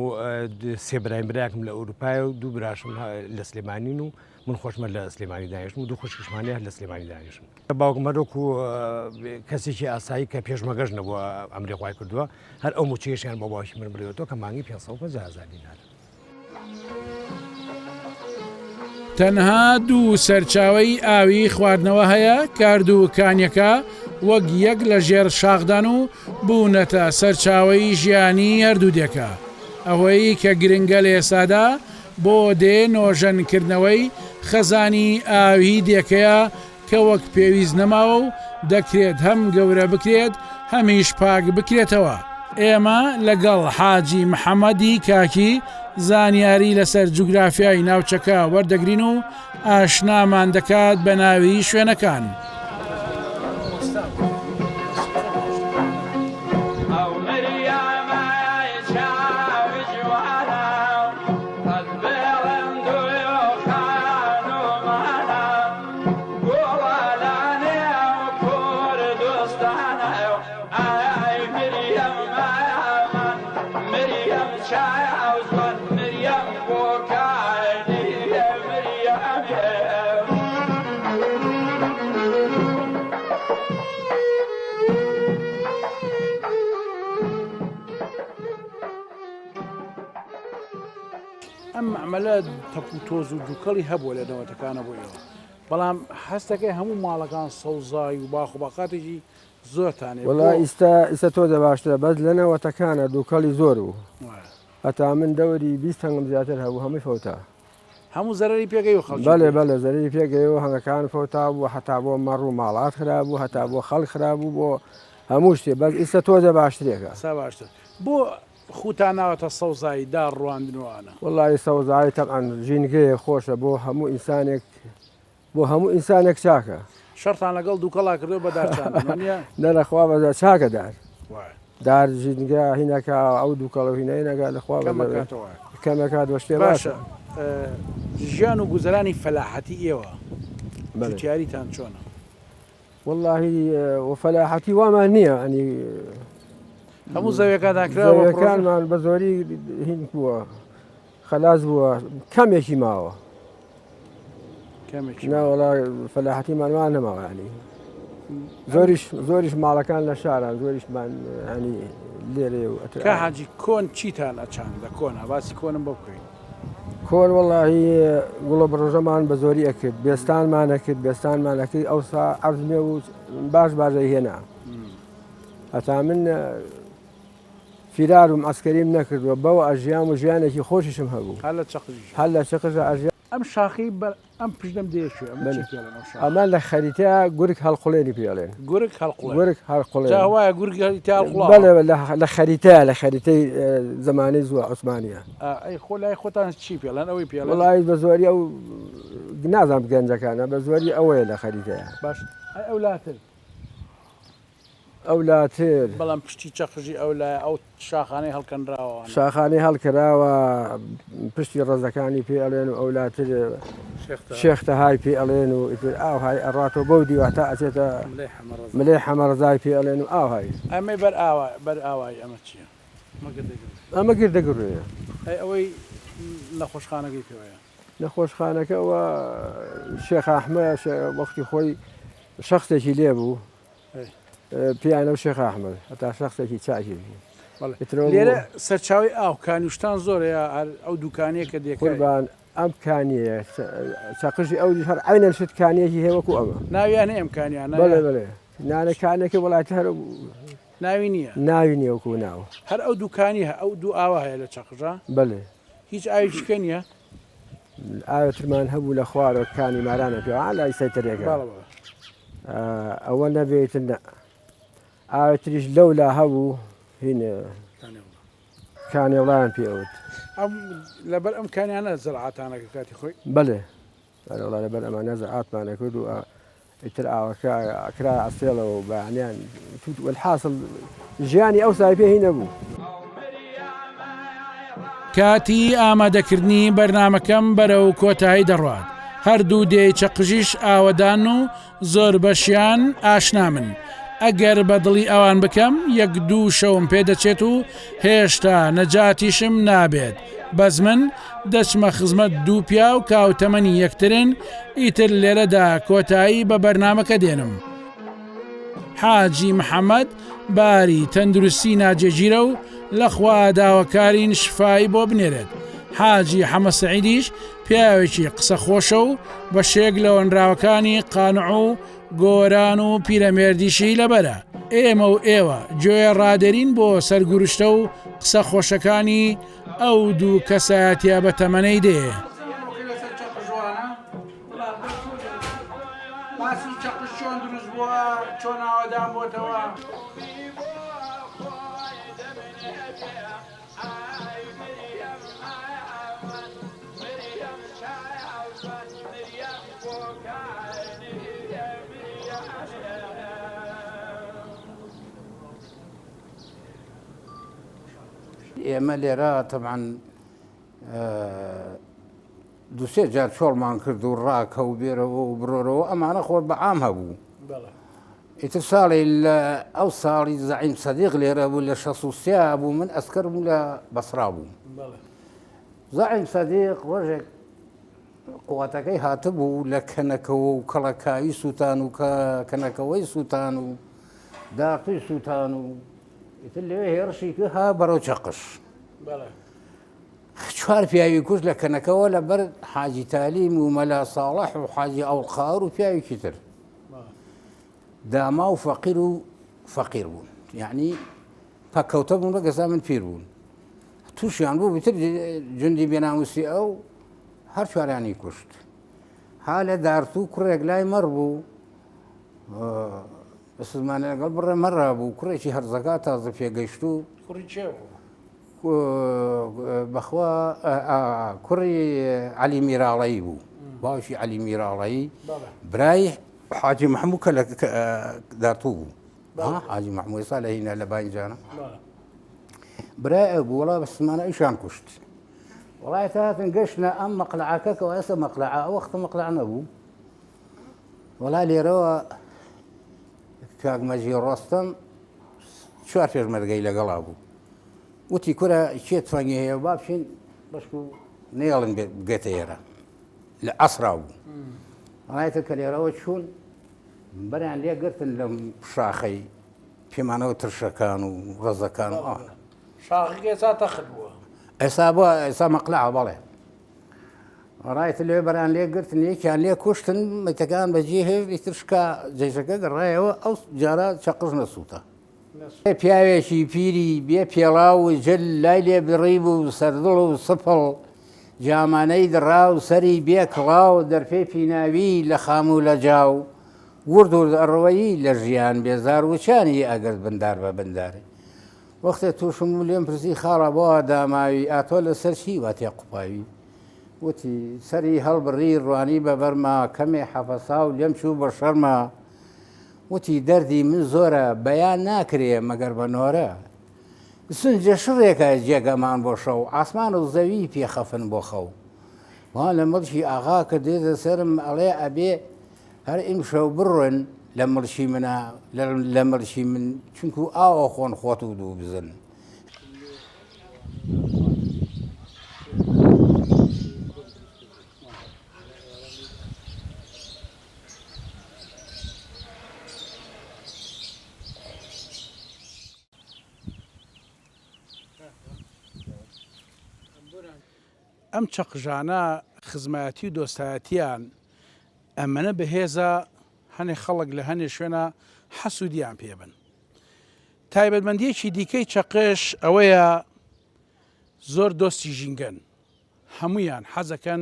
سێ برایکم لە ئەوروپای و دوو براشم لە سلێمانین و من خۆشمە لە سلێمانی دانیشتم و دوو خوشکشمانەیە لە سلێمانی دانیشتم باوکم مەرۆکو کەسێکی ئاسایی کە پێشمەگەژ نەبووە ئەمریکای کردووە هەر ئەو موچێشیان بە باوکی من بڵێتەوە کە مانگی 500 دینار تەنها دوو سەرچاوی ئاوی خواردنەوە هەیە کاردووکانیەکە وەک یەک لە ژێر شاخدان و بوونەتە سەرچاوی ژیانی هەردوو دێکە ئەوەی کە گرنگە لە ئێسادا بۆ دێ نۆژەنکردنەوەی خەزانی ئاوی دێکەیە کە وەک پێویست نەماوە و دەکرێت هەم گەورە بکرێت هەمیش پاک بکرێتەوە ئێمە لەگەڵ حاجی محەممەدی کاکی زانیاری لەسەر جوگرافیای ناوچەکە وەردەگرین و ئاشنامان دەکات بە ناوی شوێنەکان. ئەم معمەلە تەپوتۆز و دووکەڵی هەبووە لە نەوەتەکانە بۆ ئێوە بەڵام هەستەکەی هەموو ماڵەکان سەوزای و باخ و باقاتێکی زۆرتانێ وڵا ئیستا تۆ دەباشترە بەس لە نەوەتەکانە دووکەڵی زۆر و هەتا من دەوری 20 هەنگم زیاتر هەبوو هەمووی فەوتا هەموو زەرری پێگەی و خەڵکی بەڵێ زەرری پێگەیەوە هەنگەکان فەوتا بوو هەتا بۆ مەڕ و ماڵات خراببوو هەتا بۆ خەڵک خراببوو بۆ هەموو شتێ بەس ئیستا تۆ دەباشترێکە سا باشتر بۆ خوتان ناوەتە سەوزایی دار ڕواندنەوەانە وڵی سەوزایی تەقان ژینگەیە خۆشە بۆ هەموو ئینسانێک چاکە شەرتان لەگەڵ دووکەڵا کردو بە دارچانە نەرەخوا بەدا چاکە دار ژینگە هینەکە ئەو دووکەڵە هینەیەنەکە لەخوا کەمەکات وە شتێ باشە ژیان و گوزەرانی فەلاحەتی ئێوە جوتیاریتان چۆنە واللهی وەفەلاحەتی وامان نییە ئەنی هەموو زەویەکانمان بە زۆری هین بووە خەلاز بووە کەمێکی ماوە ناوەڵا فەلاحەتیمانوان نەماوە ینی زۆریش ماڵەکان لە شاران زۆریشمان ینی لێرێ و کە حاجی کۆن چیتان ئەچان لە کۆنا باسی کۆنم بۆ بکەین کۆن وەڵاهی گوڵە بڕۆژەمان بە زۆری ئەکرد بێستانمانەکرد ئەوسا عەرزمێ و باش باشە هێنا هەتا من فیرارم ئەسکەریم نەکردووە بەوە ئەژیان و ژیانێکی خۆشیشم هەبوو هەل لە چقژە ئەژیان ئەم شاخی ئەم پشتم دێشێ ئەمان لە خەریتە گورگ هەڵقوڵێنی پێڵێن گورگ هەڵقوڵێن وایە گورگ لە خەریتەی زمانی زووە عوسمانیە ئەی خۆ لای خۆتان چی پێڵەن ئەوەی پێڵ وڵی بە زۆری ئەو نازانم گەنجەکانە بە زۆری ئەوەیە لە خەریتەیە باش ئەولاتر ئەولاتر بەڵام پشتی چەقژی ئەو لای ئەو شاخانەی هەڵکەنراوە شاخانی هەڵکراوە پشتی ڕێزەکانی پێ ئەڵێن و ئەولاتر شێختەهای پێ ئەڵێن و ئیتر ئاوهای ئەڕاتەوە بەو دیواتە ئەچێتە ملێ حەمەڕزای پێ ئەڵێن و ئاوهای ئەمەی بەر ئاوای ئەمە چییە؟ ئەمە گردەگڕێ ئەوەی نەخۆشخانەکەی پێوەیە نەخۆشخانەکەەوە شێخ ئەحمە وەختی خۆی شخصێکی لێبوو پیانە و شێخ ئەحمەد هەتا شخصێکی چاکی لێرە سەرچاوی ئاو کانیشتان زۆرەیە ئەو دوکانەیە کە قوربان ئەم کانیە چقژی ئەو هەر عینەن شت کانیەکی هێوەکو ئەمە ناویان ئەمکانیان بڵێ بڵێ نانەکانێکی وڵاتی هەر ناوی نییە ناوی نیەوەکو ناو هەر ئەو دوکانی ئەو دوو ئاوا هەیە لە چەقژە بڵێ هیچ ئاویچکە نییە ئاوترمان هەبوو لە خوارەکانی مارانە پێ لای سەیتەرێکە ئەوە نەبێتن ئاوتریش لەولا هەبوو هینە کانێڵیان پێوت لەبەر ئەم کانیانە زەرعاتانەکە کاتی خۆی بڵێ بەڵا لەبەر ئەمانە زەعاتمانە کرد و ئیتر ئاوەکە ئەکرا ئەسێڵەوە و بەیانیان والحاصل ژیانی ئەو سای پێ هی نەبوو کاتی ئامادەکردنی بەرنمەکەم بەرەو کۆتایی دەڕوات هەردوو دێی چەقژیش ئاوەدان و زۆر بەشیان ئاشنا من ئەگەر بەدڵی ئەوان بکەم یەک دوو شەوم پێدەچێت و هێشتا نەجاتیشم نابێت بەس من دەچمە خزمەت دوو پیا و کاوتەمەنی یەکترن ئیتر لێرەدا کۆتایی بە بەرنمەکە دێنم حاجی محەممەد باری تەندروستی ناجێگیرە و لەخوا داواکارین شفای بۆ بنێرێت حاجی حەمە سەعیدیش پیاوێکی قسە خۆشە و بە شێک لە وەنراوەکانی قانع و گۆران و پیرەمێردیشی لەبەرە ئێمە و ئێوە گوێ ڕادەرین بۆ سەرگوروشتە و قسە خۆشەکانی ئەو دوو کەسایەتە بە تەمەنەی دێ باسی چەقش چۆن دروست بووە چۆن ئاوادان بۆتەوە ئێمە لێرە تەبعاً دووسێ جار چۆڵمان کرد و ڕاکە و بێرەوە و برۆرەوە ئەمانە خۆر بە عام هەبوو ئیتر ساڵی ئەو ساڵی زەعیم سەدیق لێرە بوو لە 63 بوو من ئەسکەر بوو لە بەسرا بوو زەعیم سەدیق ڕۆژێک قووەتەکەی هاتبوو لە کەنەکەوە و کەڵەکاوی سووتان و کەنەکەوەی سووتان و داقی سووتان و ئیتر لەوێ هێرشی کرد ها بەرەو چەقش چوار پیاوی کوش لە کەنەکەەوە لەبەر حاجی تالیم و مەلا ساڵح و حاجی ئەوڵخاور و پیاوێکی تر داما و فەقیر و فەقیر بوون یعنی پەکەوتە بوون بە گەزا من پیر بوون تووشیان بوو بتر جوندی بێناموسی ئەو هەر چوارانی کوشت ها لە دارتوو کوڕێک لای مەڕ بوو بەسلمانە لەگەڵ بڕێ مەڕا بوو کوڕێکی هەرزەکە تازە پێگەیشت و بەخوا کوڕی عەلی میراڵەیی بوو باوکی عەلی میراڵەیی برای حاجی محموود کە لە دارتوو بوو حاجی محموود ئێستا لە هینە لە باینجانە برای ئەو بوو وەڵا بەسلمانە ئیشان کوشت وڵای تا هاتن گەشتە ئەم مەقلعەکە کە ئێستا مەقلعە ئەو وەختە مەقلع نەبوو وەڵا لێرەوە کاک مەجید ڕۆستەم چوار پێشمەرگەی لەگەڵا بوو وتی کورە کێ تفەنگی هەیە با بچین بەشک و نێڵن بگێتە ئێرە لە ئەسرا بوو ڕایەتە کە لێرەوە چوون بەریان لێ گرتن لەم شاخەی پێمانەوە ترشەکان و ڕەزەکان و شاخەکە ئێستا تەخت بووە ئێستا بووە ئێستا مەقلعە بەڵێ ڕایەتە لێ بەریان لێ گرتن یەکیان لێ کوشتن مەتەکان بەجێ هێ ئیترشکا جێژەکە گەڕایەوە ئەو جارە چەقژ نەسووتە پیاوێکی پیری بێ پێڵا و جل لای لێ بڕی بوو سەردڵ و سپڵ جامانەی دڕا و سەری بێ کڵاو دەرپێ پیناوی لە خام و لە جاو ورد و ئەڕەوەیی لە ژیان بێزار وچانی ئەگەر بندار بە بندارێ وەختێ تووشم و لێم پرسی خاڵە بۆ داماوی ئاتۆ لەسەر چی وا تێ قوپاوی وتی سەری هەڵبڕی ڕوانی بە بەرما کەمێ حەفەسا و لێم چوو بە شەرما وتی دەردی من زۆرە بەیان ناکرێ مەگەر بە نۆرە سنجە شڕێکە جێگەمان بۆ شەو ئاسمان و زەوی پێخەفن بۆ خەو وا لە مڵشی ئاغا کە دێتە سرم ئەڵێ ئەبێ هەر ئیمشەو بڕۆن لە مڵشی منە لە مڵشی من چونکو ئاوە خۆن خۆت و دوو بزن ئەم چەقژانە خزمەتی و دۆستایەتیان ئەمەنە بەهێزە هەنێ خەڵک لە هەنێ شوێنە حەسوودیان پێبن. تایبەتمەندیەکی دیکەی چەقش ئەوەیە زۆر دۆستی ژینگەن هەمویان حەزەکەن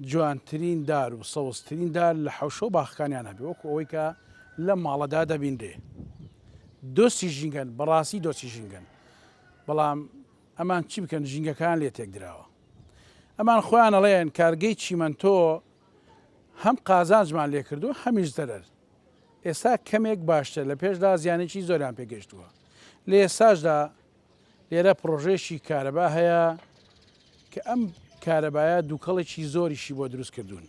جوانترین دار و سەوزترین دار لە حەوشە و باخەکانیان هەبێ وەکو ئەوەی کە لە ماڵەدا دەبیندێ دۆستی ژینگەن بەڕاستی دۆستی ژینگەن بەڵام ئەمان چی بکەن ژینگەکان لێ تێک دراوە ئەمان خۆیان ئەڵێن کارگەی چیمەنتۆ هەم قازانجمان لێ کردو هەمیش زەرەر ئێستا کەمێک باشتر لە پێشدا زیانێکی زۆریان پێگەشتووە لە ئێستاشدا لێرە پرۆژێکی کارەبا هەیە کە ئەم کارەبایە دووکەڵێکی زۆریشی بۆ دروست کردوون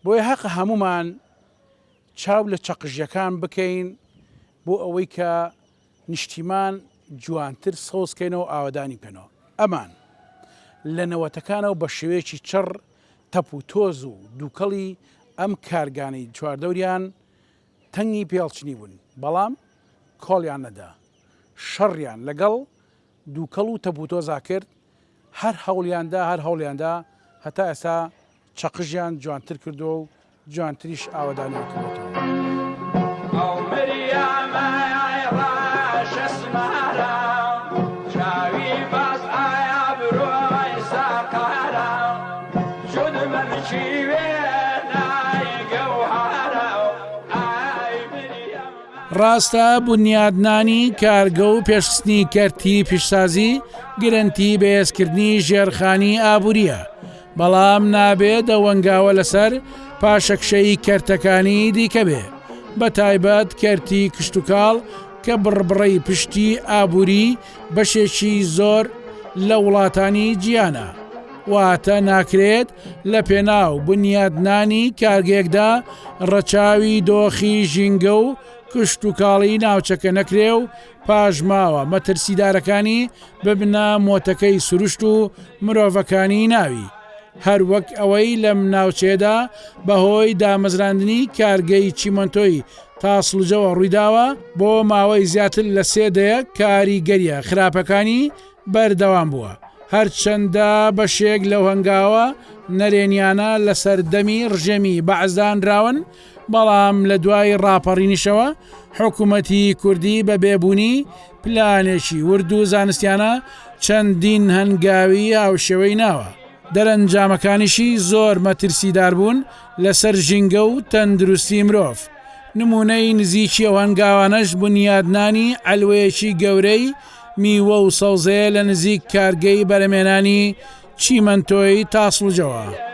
بۆیە حەق هەمومان چاو لە چەقژیەکان بکەین بۆ ئەوەی کە نیشتیمان جوانتر سەوزکەینەوە ئاوادانی بکەنەوە ئەمان لە نەوەتەکانەوە بە شێوەیەکی چڕ تەپ و تۆز و دووکەڵی ئەم کارگانەی چواردەوریان تەنگی پێڵچنی بوون بەڵام کۆڵیان نەدا شەڕیان لەگەڵ دووکەڵ و تەپ و تۆزا کرد هەر هەوڵیاندا هەتا ئێستا چەقژیان جوانتر کردو و جوانتریش ئاوادانیان کردێتەوە ڕاستە بنیادنانی کارگە و پێشخستنی کەرتی پیشسازی گرنگی بەهێزکردنی ژێرخانی ئابووریە بەڵام نابێت دەوەنگاوە لەسەر پاشەکشەی کەرتەکانی دیکە بێ بە تایبەت کەرتی کشتتوکاڵ کە بڕبڕی پشتی ئابووری بەشێکی زۆر لە وڵاتانی جیانە واتە ناکرێت لە پێناو بنیادنانی کارگەیەکدا ڕەچاوی دۆخی ژینگە و کشتتوکاڵی ناوچەکە نەکرێ و پاژماوە مەترسیدارەکانی ببنە مۆتەکەی سروشت و مرۆڤەکانی ناوی هەروەک ئەوەی لەم ناوچێدا بەهۆی دامەزراندنی کارگەی چیمەنتۆی تاسڵجەوە ڕوویداوە بۆ ماوەی زیاتر لە 3 دەیە کاریگەریە خراپەکانی بەردەوام بووە هەرچەندە بەشێک لەو هەنگاوە نەرێنیانە لە سەردەمی ڕژێمی بەعزدانراون بەڵام لە دوای ڕاپەڕینیشەوە حکوومەتی کوردی بە بێبوونی پلانێکی ورد و زانستیانە چەندین هەنگاوی هاوشێوەی ناوە دەرەنجامەکانیشی زۆر مەترسیدار بوون لەسەر ژینگە و تەندروستی مرۆڤ نمونەی نزیکی ئەو هەنگاوانەش بنیادنانی ئەلوەیەکی گەورەی میوە و سەوزەیە لە نزیک کارگەی بەرەمێنانی چیمەنتۆی تاسڵجەوە